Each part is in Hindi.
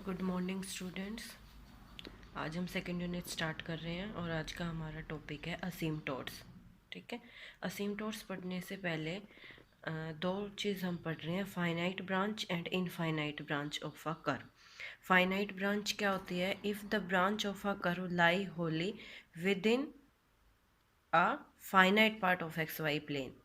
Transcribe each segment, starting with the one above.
Good morning students. आज हम सेकेंड यूनिट स्टार्ट कर रहे हैं और आज का हमारा टॉपिक है असीमटोट्स। ठीक है, असीमटोट्स पढ़ने से पहले दो चीज़ हम पढ़ रहे हैं, finite branch and infinite branch of a curve. Finite branch क्या होती है? If the branch of a curve lie wholly within a finite part of X Y plane.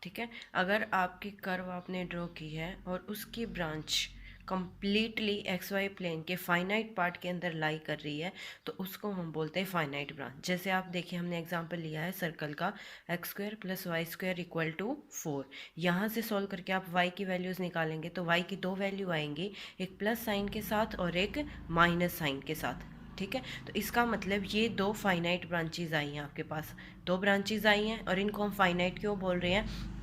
ठीक है, अगर आपकी कर्व आपने ड्रॉ की है और उसकी branch completely X Y plane के फाइनाइट पार्ट के अंदर लाई कर रही है तो उसको हम बोलते हैं फाइनाइट ब्रांच। जैसे आप देखिए, हमने एग्जांपल लिया है सर्कल का, X square plus Y square equal to 4। यहाँ से सॉल्व करके आप वाई की वैल्यूज़ निकालेंगे तो वाई की दो वैल्यू आएंगी, एक प्लस साइन के साथ और एक माइनस साइन के साथ। ठीक है, तो इसका मतलब ये दो फाइनाइट ब्रांचेज आई हैं आपके पास, दो ब्रांचेज आई हैं। और इनको हम फाइनाइट क्यों बोल रहे हैं?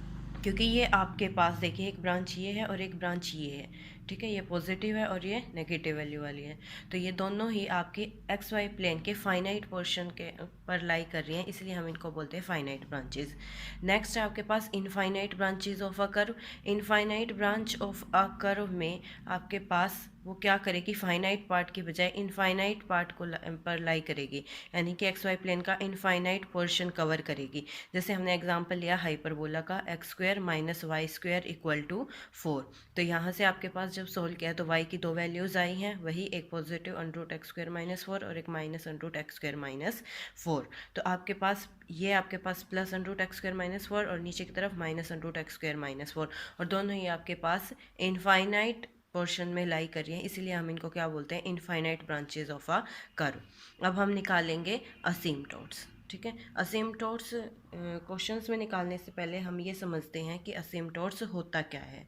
क्योंकि ये आपके पास देखिए एक ब्रांच ये है और एक ब्रांच ये है। ठीक है, ये पॉजिटिव है और ये नेगेटिव वैल्यू वाली है, तो ये दोनों ही आपके एक्स वाई प्लेन के फाइनाइट पोर्शन के पर लाई कर रही हैं, इसलिए हम इनको बोलते हैं फाइनाइट ब्रांचेस। नेक्स्ट है आपके पास infinite branches of a curve. Infinite branch of a curve में आपके पास वो क्या करेगी, फाइनाइट पार्ट की बजाय इनफाइनाइट पार्ट को पर लाई करेगी, यानी कि एक्स वाई प्लेन का इनफाइनाइट पोर्शन कवर करेगी। जैसे हमने एग्जांपल लिया हाइपरबोला का, X square minus Y square equal to 4। तो यहाँ से आपके पास जब सोल्व किया तो y की दो वैल्यूज़ आई हैं, वही एक positive under root x square minus 4 और एक minus under root x square minus 4। तो आपके पास ये आपके पास plus under root x square minus 4 और नीचे की तरफ minus under root x square minus 4, और दोनों ही आपके पास इनफाइनाइट पोर्शन में लाई कर रही हैं, इसीलिए हम इनको क्या बोलते हैं, infinite branches of a curve. अब हम निकालेंगे असीमटोट्स। ठीक है, असीमटोट्स क्वेश्चंस में निकालने से पहले हम ये समझते हैं कि असीमटोट्स होता क्या है।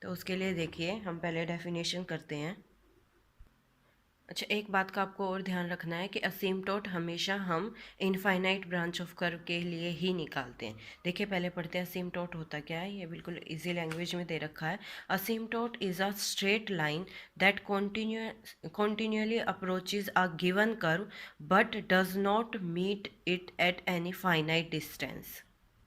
तो उसके लिए देखिए, हम पहले डेफिनेशन करते हैं। अच्छा, एक बात का आपको और ध्यान रखना है कि असीमटोट हमेशा हम इनफाइनाइट ब्रांच ऑफ कर्व के लिए ही निकालते हैं। देखिए, पहले पढ़ते हैं असीमटोट होता क्या है। ये बिल्कुल इजी लैंग्वेज में दे रखा है। Asymptote is a straight line that continually approaches a given curve but does not meet it at any finite distance।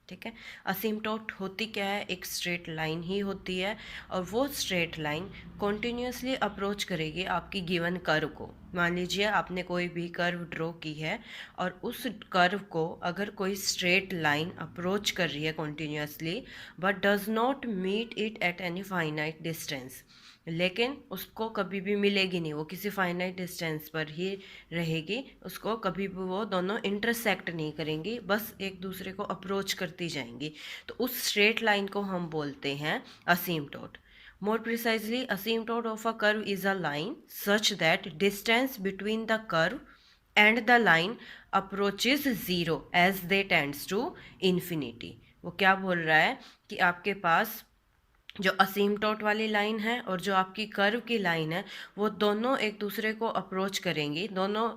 ठीक है, असीमटोट होती क्या है? एक स्ट्रेट लाइन ही होती है, और वो स्ट्रेट लाइन कॉन्टीन्यूसली अप्रोच करेगी आपकी गिवन कर्व को। मान लीजिए आपने कोई भी कर्व ड्रॉ की है और उस कर्व को अगर कोई स्ट्रेट लाइन अप्रोच कर रही है continuously but does not meet it at any finite distance, लेकिन उसको कभी भी मिलेगी नहीं, वो किसी फाइनाइट डिस्टेंस पर ही रहेगी, उसको कभी भी वो दोनों इंटरसेक्ट नहीं करेंगी, बस एक दूसरे को अप्रोच करती जाएंगी, तो उस स्ट्रेट लाइन को हम बोलते हैं असीमटोट। More precisely, asymptote of a curve is a line such that distance between the curve and the line approaches zero as they tends to infinity। वो क्या बोल रहा है कि आपके पास जो असीमटोट वाली लाइन है और जो आपकी कर्व की लाइन है, वो दोनों एक दूसरे को अप्रोच करेंगी, दोनों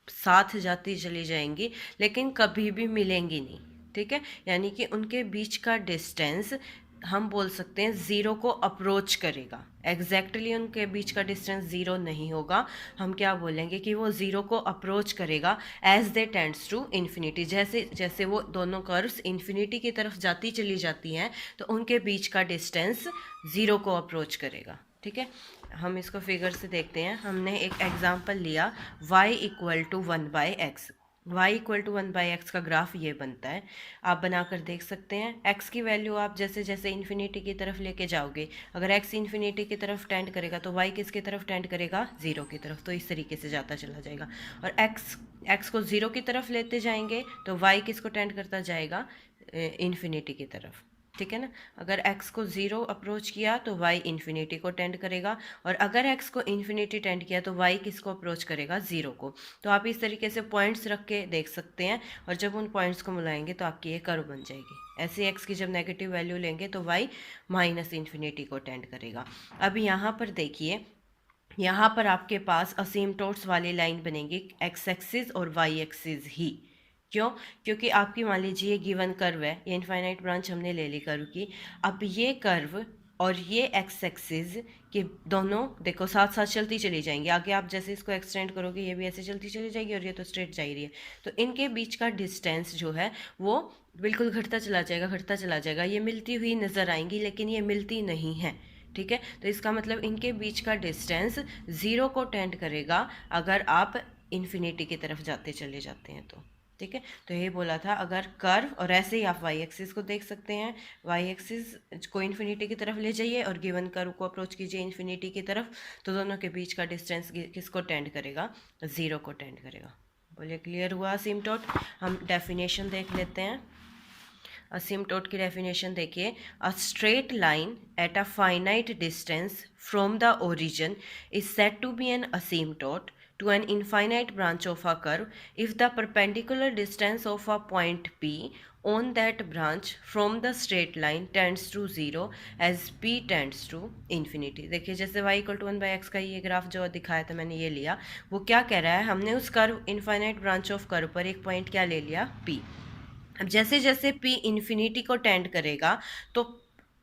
साथ जाती चली जाएंगी, लेकिन कभी भी मिलेंगी नहीं। ठीक है, यानी कि उनके बीच का डिस्टेंस हम बोल सकते हैं ज़ीरो को अप्रोच करेगा। एग्जैक्टली उनके बीच का डिस्टेंस ज़ीरो नहीं होगा, हम क्या बोलेंगे कि वो ज़ीरो को अप्रोच करेगा as they tends to infinity. जैसे जैसे वो दोनों कर्व्स इन्फिनिटी की तरफ जाती चली जाती हैं तो उनके बीच का डिस्टेंस ज़ीरो को अप्रोच करेगा। ठीक है, हम इसको फिगर से देखते हैं। हमने एक एग्जाम्पल लिया, y equal to 1/x। y equal to 1/x का ग्राफ ये बनता है, आप बनाकर देख सकते हैं। x की वैल्यू आप जैसे जैसे इन्फिनिटी की तरफ लेके जाओगे, अगर x इन्फिनिटी की तरफ टेंड करेगा तो y किसकी तरफ टेंड करेगा? ज़ीरो की तरफ, तो इस तरीके से जाता चला जाएगा। और x को ज़ीरो की तरफ लेते जाएंगे तो y किसको टेंड करता जाएगा? इन्फिनिटी की तरफ। ठीक है ना, अगर x को ज़ीरो अप्रोच किया तो y इन्फिनिटी को टेंड करेगा, और अगर x को इन्फिनिटी टेंड किया तो y किसको अप्रोच करेगा? ज़ीरो को। तो आप इस तरीके से पॉइंट्स रख के देख सकते हैं, और जब उन पॉइंट्स को मिलाएंगे तो आपकी ये कर्व बन जाएगी। ऐसे x की जब नेगेटिव वैल्यू लेंगे तो y माइनस इन्फिनिटी को टेंड करेगा। अब यहाँ पर देखिए, यहाँ पर आपके पास असीमटोट्स वाली लाइन बनेगी x एक्सिस और y एक्सिस ही। क्यों? क्योंकि आपकी मान लीजिए ये गिवन कर्व है, ये इनफाइनाइट ब्रांच हमने ले ली कर्व की। अब ये कर्व और ये एक्स एक्सिस के दोनों देखो साथ साथ चलती चली जाएंगी, आगे आप जैसे इसको एक्सटेंड करोगे ये भी ऐसे चलती चली जाएगी, और ये तो स्ट्रेट जा ही रही है, तो इनके बीच का डिस्टेंस जो है वो बिल्कुल घटता चला जाएगा, घटता चला जाएगा। ये मिलती हुई नज़र आएंगी लेकिन ये मिलती नहीं है। ठीक है। तो इसका मतलब इनके बीच का डिस्टेंस 0 को टेंड करेगा अगर आप इन्फिनिटी की तरफ जाते चले जाते हैं तो, ठीक है। तो ये बोला था अगर कर्व, और ऐसे ही आप वाई एक्सिस को देख सकते हैं, वाई एक्सिस को इन्फिनिटी की तरफ ले जाइए और गिवन कर्व को अप्रोच कीजिए इन्फिनिटी की तरफ, तो दोनों के बीच का डिस्टेंस किसको टेंड करेगा, 0 को टेंड करेगा। बोलिए क्लियर हुआ असिम्प्टोट। हम डेफिनेशन देख लेते हैं। असिम्प्टोट की डेफिनेशन देखिए, a straight line at a finite distance from the origin is said to be an asymptote to an infinite branch of a curve if the perpendicular distance of a point P on that branch from the straight line tends to 0 as P tends to infinity। देखिए जैसे y इक्वल टू 1/x का ये ग्राफ जो दिखाया था मैंने, ये लिया, वो क्या कह रहा है, हमने उस curve infinite branch of curve पर एक पॉइंट क्या ले लिया, P। अब जैसे जैसे P इन्फिनिटी को टेंड करेगा तो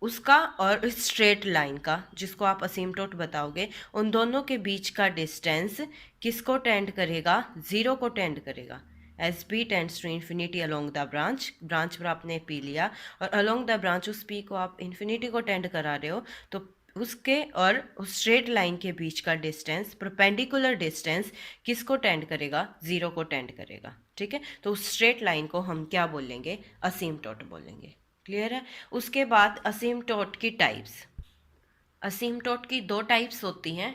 उसका और इस स्ट्रेट लाइन का, जिसको आप असिम्प्टोट बताओगे, उन दोनों के बीच का डिस्टेंस किसको टेंड करेगा, 0 को टेंड करेगा। As P tends to infinity along the branch, branch पर आपने P लिया और अलोंग द ब्रांच उस P को आप इन्फिनिटी को टेंड करा रहे हो, तो उसके और उस स्ट्रेट लाइन के बीच का डिस्टेंस, परपेंडिकुलर डिस्टेंस, किसको टेंड करेगा, 0 को टेंड करेगा, ठीक है। तो उस स्ट्रेट लाइन को हम क्या बोलेंगे, असिम्प्टोट बोलेंगे। क्लियर है। उसके बाद असिम्प्टोट की टाइप्स। असिम्प्टोट की 2 टाइप्स होती हैं,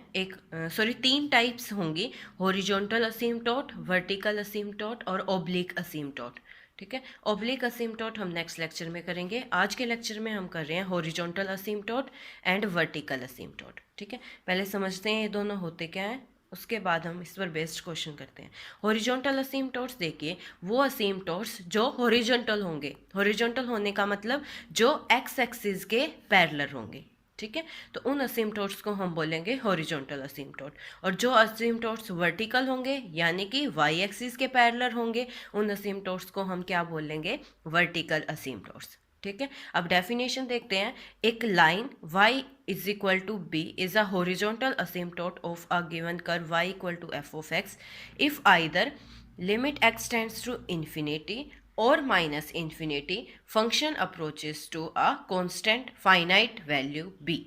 3 टाइप्स होंगी, हॉरिजॉन्टल असिम्प्टोट, वर्टिकल असिम्प्टोट और ओब्लिक असिम्प्टोट, ठीक है। ओब्लिक असिम्प्टोट हम नेक्स्ट लेक्चर में करेंगे। आज के लेक्चर में हम कर रहे हैं हॉरिजॉन्टल असिम्प्टोट एंड वर्टिकल असिम्प्टोट, ठीक है। पहले समझते हैं ये दोनों होते क्या हैं, उसके बाद हम इस पर बेस्ड क्वेश्चन करते हैं। हॉरिजॉन्टल असिम्प्टोट्स देखिए, वो असिम्प्टोट्स जो हॉरिजॉन्टल होंगे, हॉरिजॉन्टल होने का मतलब जो एक्स एक्सिस के पैरेलल होंगे, ठीक है। तो उन असिम्प्टोट्स को हम बोलेंगे हॉरिजॉन्टल असिम्प्टोट। और जो असिम्प्टोट्स वर्टिकल होंगे यानी कि वाई एक्सिस के पैरेलल होंगे, उन असिम्प्टोट्स को हम क्या बोलेंगे, वर्टिकल असिम्प्टोट्स, ठीक है। अब डेफिनेशन देखते हैं। एक line y is equal to b is a horizontal asymptote of a given curve y equal to f of x if either limit x tends to infinity और minus infinity function approaches to a constant finite value b।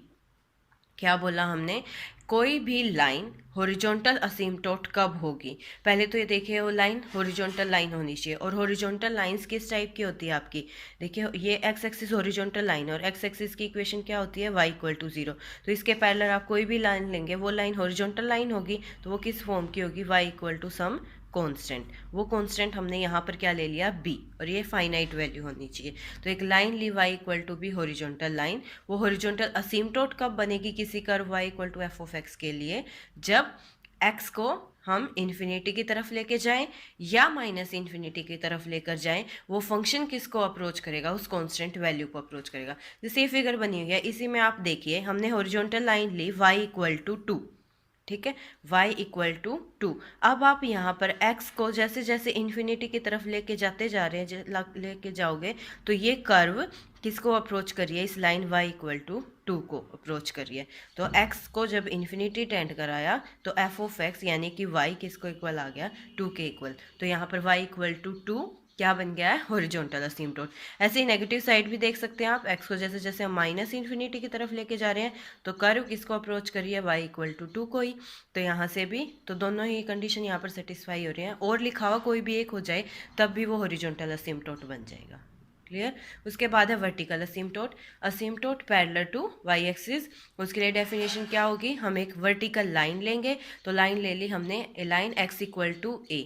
क्या बोला हमने, कोई भी लाइन हॉरिजॉन्टल असिम्प्टोट कब होगी, पहले तो ये देखिए वो लाइन हॉरिजॉन्टल लाइन होनी चाहिए। और हॉरिजॉन्टल लाइंस किस टाइप की होती है आपकी, देखिए ये एक्स एक्सिस हॉरिजॉन्टल लाइन और एक्स एक्सिस की इक्वेशन क्या होती है, y इक्वल टू 0। तो इसके पैरेलल आप कोई भी लाइन लेंगे, वो लाइन हॉरिजॉन्टल लाइन होगी, तो वो किस फॉर्म की होगी, y equal to some constant. वो कांस्टेंट हमने यहाँ पर क्या ले लिया, b, और ये फाइनाइट वैल्यू होनी चाहिए। तो एक लाइन ली y equal to B horizontal line, वो हॉरिजॉन्टल असिम्प्टोट कब बनेगी किसी curve y equal to f of x के लिए, जब x को हम इन्फिनिटी की तरफ लेके जाएं या माइनस इन्फिनिटी की तरफ लेकर जाएं, वो फंक्शन किसको अप्रोच करेगा, उस कांस्टेंट वैल्यू को अप्रोच करेगा। जैसे ये फिगर बनी हुई है, इसी में आप देखिए हमने हॉरिजॉन्टल लाइन ली y इक्वल टू 2, ठीक है, y इक्वल टू 2। अब आप यहाँ पर x को जैसे जैसे इन्फिनिटी की तरफ लेके जाते जा रहे हैं, लेके जाओगे तो ये कर्व किसको अप्रोच करिए, इस लाइन y इक्वल टू 2 को अप्रोच करिए। तो x को जब इन्फिनिटी टेंड कराया तो f ऑफ x यानी कि y किसको इक्वल आ गया, 2 के इक्वल। तो यहाँ पर y इक्वल टू 2 क्या बन गया है, हॉरिजॉन्टल असिम्प्टोट। ऐसे ही नेगेटिव साइड भी देख सकते हैं आप, x को जैसे जैसे हम माइनस इन्फिनिटी की तरफ लेके जा रहे हैं तो कर्व किसको अप्रोच करिए, y इक्वल टू 2 को ही। तो यहाँ से भी तो दोनों ही कंडीशन यहाँ पर सेटिस्फाई हो रही हैं, और लिखा हुआ कोई भी एक हो जाए तब भी वो हॉरिजॉन्टल असिम्प्टोट बन जाएगा। क्लियर। उसके बाद है vertical asymptote, asymptote parallel to y axis. उसके लिए डेफिनेशन क्या होगी, हम एक वर्टिकल लाइन लेंगे, तो लाइन ले ली हमने, a line x equal to a,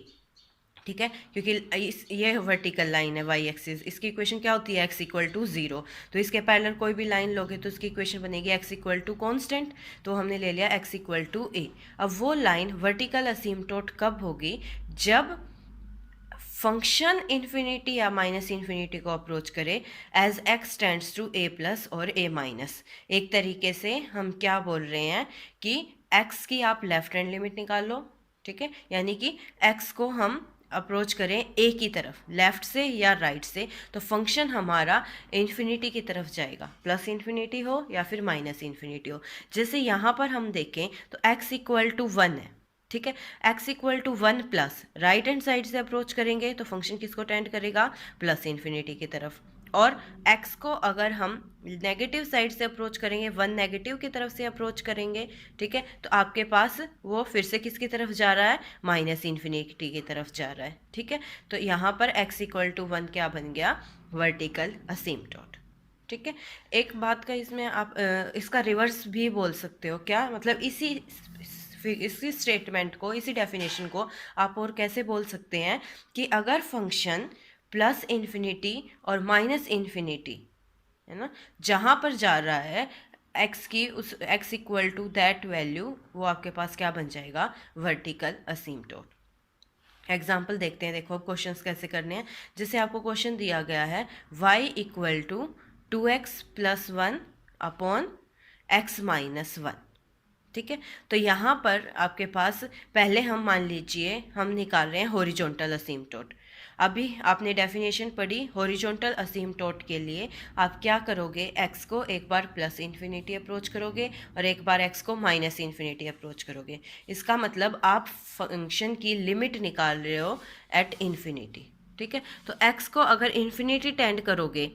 ठीक है, क्योंकि ये वर्टिकल लाइन है वाई एक्सिस, इसकी इक्वेशन क्या होती है, x इक्वल टू 0। तो इसके पैरेलल कोई भी लाइन लोगे तो इसकी इक्वेशन बनेगी x इक्वल टू कॉन्स्टेंट, तो हमने ले लिया x इक्वल टू a। अब वो लाइन वर्टिकल असिम्प्टोट कब होगी, जब फंक्शन इन्फिनिटी या माइनस इन्फिनिटी को अप्रोच करे as x tends to a plus और a माइनस। एक तरीके से हम क्या बोल रहे हैं कि x की आप लेफ्ट हैंड लिमिट निकाल लो, ठीक है, यानी कि x को हम अप्रोच करें a की तरफ, लेफ्ट से या राइट से, तो फंक्शन हमारा इन्फिनिटी की तरफ जाएगा, प्लस इन्फिनिटी हो या फिर माइनस इन्फिनिटी हो। जैसे यहाँ पर हम देखें तो x इक्वल टू 1 है, ठीक है, x equal to 1 plus right hand side से अप्रोच करेंगे तो फंक्शन किसको टेंड करेगा, प्लस इन्फिनिटी की तरफ। और x को अगर हम नेगेटिव साइड से अप्रोच करेंगे, 1 नेगेटिव की तरफ से अप्रोच करेंगे, ठीक है, तो आपके पास वो फिर से किसकी तरफ जा रहा है, माइनस इन्फिनिटी की तरफ जा रहा है, ठीक है। तो यहाँ पर x इक्वल टू 1 क्या बन गया, वर्टिकल असिम्प्टोट, ठीक है। एक बात का इसमें आप इसका रिवर्स भी बोल सकते हो, क्या मतलब इसी स्टेटमेंट को, इसी डेफिनेशन को आप और कैसे बोल सकते हैं कि अगर फंक्शन प्लस इन्फिनिटी और माइनस इन्फिनिटी, है ना, जहाँ पर जा रहा है x की, उस x equal to that value, वो आपके पास क्या बन जाएगा, वर्टिकल असिम्प्टोट। एग्जाम्पल देखते हैं, देखो अब क्वेश्चंस कैसे करने हैं। जैसे आपको क्वेश्चन दिया गया है y equal to 2x plus 1 upon x minus 1, ठीक है। तो यहाँ पर आपके पास पहले हम मान लीजिए हम निकाल रहे हैं हॉरिजॉन्टल असिम्प्टोट। अभी आपने डेफिनेशन पढ़ी, हॉरिजॉन्टल असिम्प्टोट के लिए आप क्या करोगे, x को एक बार प्लस इन्फिनिटी अप्रोच करोगे और एक बार x को माइनस इन्फिनिटी अप्रोच करोगे। इसका मतलब आप फंक्शन की लिमिट निकाल रहे हो एट इन्फिनिटी, ठीक है। तो x को अगर इन्फिनिटी टेंड करोगे,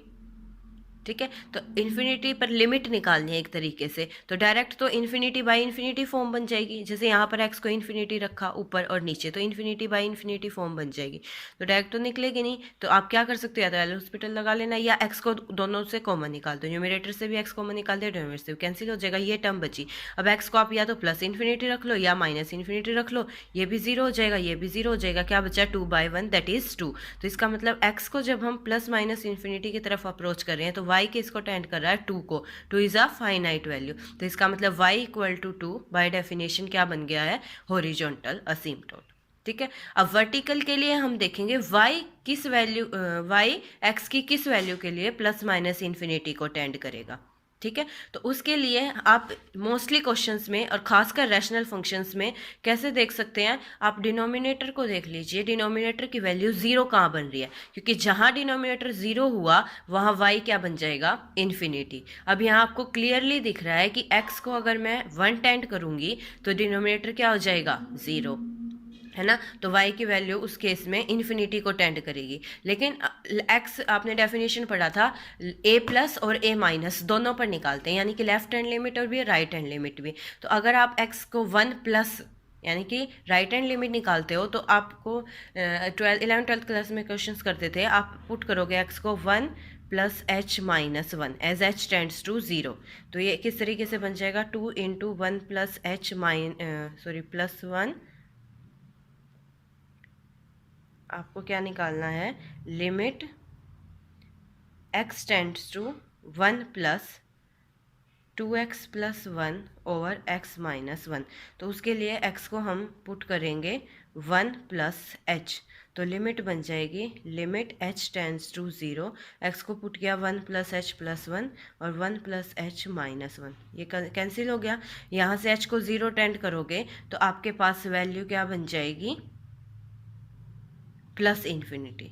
ठीक है, तो इन्फिनिटी पर लिमिट निकालनी है एक तरीके से, तो डायरेक्ट तो इन्फिनिटी बाय इन्फिनिटी फॉर्म बन जाएगी। जैसे यहाँ पर x को इन्फिनिटी रखा ऊपर और नीचे, तो इन्फिनिटी बाय इन्फिनिटी फॉर्म बन जाएगी, तो डायरेक्ट तो निकलेगी नहीं। तो आप क्या कर सकते हो, या तो एल हॉस्पिटल लगा लेना, या x को दोनों से कॉमन निकाल दो, न्यूमरेटर से भी x कॉमन निकाल दे, डिनोमिनेटर से कैंसिल हो जाएगा, ये टर्म बची। अब x को आप या तो प्लस इन्फिनिटी रख लो या माइनस इन्फिनिटी रख लो, ये भी जीरो हो जाएगा, ये भी जीरो हो जाएगा, क्या बचा, 2/1 दैट इज 2। तो इसका मतलब x को जब हम प्लस माइनस इन्फिनिटी की तरफ अप्रोच कर रहे हैं तो y के इसको टेंड कर रहा है 2 को, 2 इज अ फाइनाइट वैल्यू, तो इसका मतलब y equal to 2 by definition क्या बन गया है, हॉरिजॉन्टल असिम्प्टोट, ठीक है। अब वर्टिकल के लिए हम देखेंगे y किस वैल्यू, y x की किस वैल्यू के लिए प्लस माइनस इन्फिनिटी को टेंड करेगा, ठीक है। तो उसके लिए आप मोस्टली क्वेश्चंस में और खासकर रैशनल फंक्शंस में कैसे देख सकते हैं, आप डिनोमिनेटर को देख लीजिए, डिनोमिनेटर की वैल्यू जीरो कहाँ बन रही है, क्योंकि जहाँ डिनोमिनेटर जीरो हुआ वहाँ y क्या बन जाएगा, इन्फिनिटी। अब यहाँ आपको क्लियरली दिख रहा है कि x को अगर मैं 1 टेंड करूँगी तो डिनोमिनेटर क्या हो जाएगा, जीरो, है ना। तो y की वैल्यू उस केस में इन्फिनिटी को टेंड करेगी। लेकिन x आपने डेफिनेशन पढ़ा था a प्लस और a माइनस दोनों पर निकालते हैं, यानी कि लेफ्ट हैंड लिमिट और भी राइट हैंड लिमिट भी। तो अगर आप x को 1 प्लस यानी कि राइट हैंड लिमिट निकालते हो तो आपको 11th-12th क्लास में क्वेश्चंस करते थे, आप पुट करोगे x को 1 plus h minus 1 as h tends to 0, तो ये किस तरीके से बन जाएगा, 2 इंटू 1 प्लस h प्लस 1, आपको क्या निकालना है, limit x tends to 1 plus 2x plus 1 over x minus 1। तो उसके लिए x को हम पुट करेंगे 1 प्लस h, तो लिमिट बन जाएगी limit h tends to 0, x को पुट किया 1 प्लस h प्लस 1 और 1 प्लस h माइनस 1, ये कैंसिल हो गया। यहाँ से h को 0 टेंड करोगे तो आपके पास वैल्यू क्या बन जाएगी, प्लस इन्फिनिटी,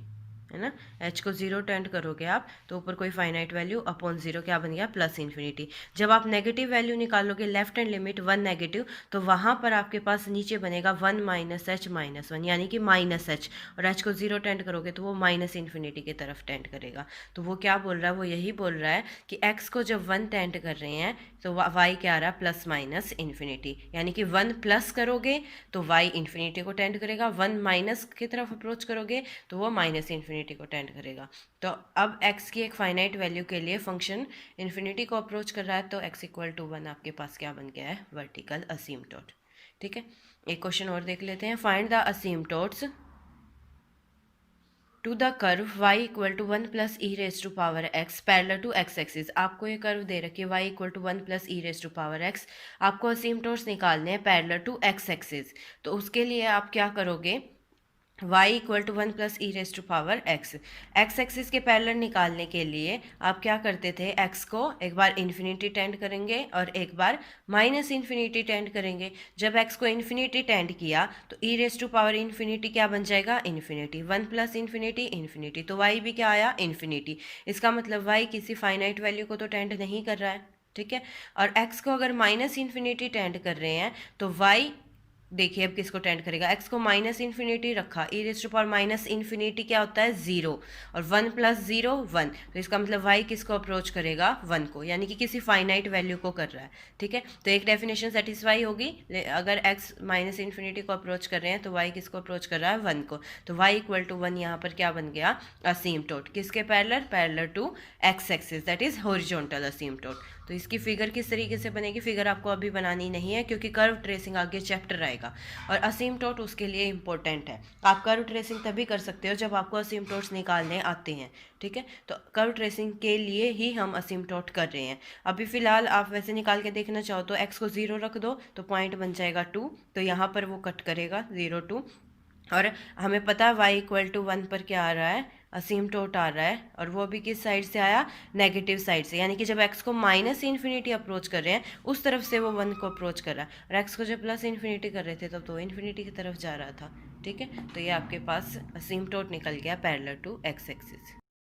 है ना। h को 0 टेंड करोगे आप तो ऊपर कोई फाइनाइट वैल्यू अपॉन 0 क्या बन गया, प्लस इन्फिनिटी। जब आप नेगेटिव वैल्यू निकालोगे, लेफ्ट हैंड लिमिट 1 नेगेटिव, तो वहाँ पर आपके पास नीचे बनेगा 1 माइनस h माइनस 1, यानी कि माइनस h, और h को 0 टेंड करोगे तो वो माइनस इन्फिनिटी की तरफ टेंड करेगा। तो वो क्या बोल रहा है, वो यही बोल रहा है कि x को जब 1 टेंड कर रहे हैं तो y क्या आ रहा है, प्लस माइनस इन्फिनिटी, यानी कि 1 प्लस करोगे तो y इन्फिनिटी को टेंड करेगा, 1 माइनस की तरफ अप्रोच करोगे तो वो माइनस इन्फिनिटी को टेंड करेगा। तो अब x की एक फाइनाइट वैल्यू के लिए फंक्शन इन्फिनिटी को अप्रोच कर रहा है, तो x इक्वल टू 1 आपके पास क्या बन गया है, वर्टिकल असिम्प्टोट, ठीक है। एक क्वेश्चन और देख लेते हैं, find the asymptotes to the curve y equal to 1 plus e raise to power x parallel to x axis. आपको ये कर्व दे रखी है y equal to 1 plus e raise to power x, आपको असिम्प्टोट्स निकालने हैं पैरेलल टू x एक्सिस। तो उसके लिए आप क्या करोगे, y equal to 1 plus e raise to power x, x axis के पैरेलल निकालने के लिए आप क्या करते थे, x को एक बार इन्फिनिटी टेंड करेंगे और एक बार माइनस इन्फिनिटी टेंड करेंगे। जब x को इन्फिनिटी टेंड किया तो ई रेज टू पावर इन्फिनिटी क्या बन जाएगा, इन्फिनिटी, 1 प्लस इन्फिनिटी इन्फिनिटी, तो y भी क्या आया, इन्फिनिटी। इसका मतलब y किसी फाइनाइट वैल्यू को तो टेंड नहीं कर रहा है, ठीक है। और x को अगर माइनस इन्फिनिटी टेंड कर रहे हैं तो y देखिए अब किसको टेंड करेगा, एक्स को माइनस इन्फिनिटी रखा, e raise to power minus infinity क्या होता है, जीरो, और वन प्लस जीरो वन, तो इसका मतलब वाई किसको अप्रोच करेगा, वन को, यानी कि किसी फाइनाइट वैल्यू को कर रहा है। ठीक है, तो एक डेफिनेशन सेटिस्फाई होगी, अगर एक्स माइनस इन्फिनिटी को अप्रोच कर रहे हैं तो वाई किसको अप्रोच कर रहा है, वन को, तो वाई इक्वल टू वन यहाँ पर क्या बन गया, असीमटोट, किसके parallel, parallel to x axis, that is horizontal asymptote. तो इसकी फिगर किस तरीके से बनेगी, फिगर आपको अभी बनानी नहीं है क्योंकि कर्व ट्रेसिंग आगे चैप्टर आएगा, और असीमटोट उसके लिए इंपॉर्टेंट है। आप कर्व ट्रेसिंग तभी कर सकते हो जब आपको असीमटोट्स निकालने आते हैं। ठीक है, तो कर्व ट्रेसिंग के लिए ही हम असीमटोट कर रहे हैं। अभी फिलहाल आप वैसे निकाल के देखना चाहो तो एक्स को जीरो रख दो तो पॉइंट बन जाएगा टू, तो यहाँ पर वो कट करेगा जीरो टू, और हमें पता है y इक्वल टू वन पर क्या आ रहा है, असीमटोट आ रहा है, और वो भी किस साइड से आया, नेगेटिव साइड से, यानी कि जब x को माइनस इन्फिनिटी अप्रोच कर रहे हैं उस तरफ से वो वन को अप्रोच कर रहा है, और x को जब प्लस इन्फिनिटी कर रहे थे तब तो इन्फिनिटी की तरफ जा रहा था। ठीक है, तो ये आपके पास असीमटोट निकल गया पैरेलल टू x एक्सिस।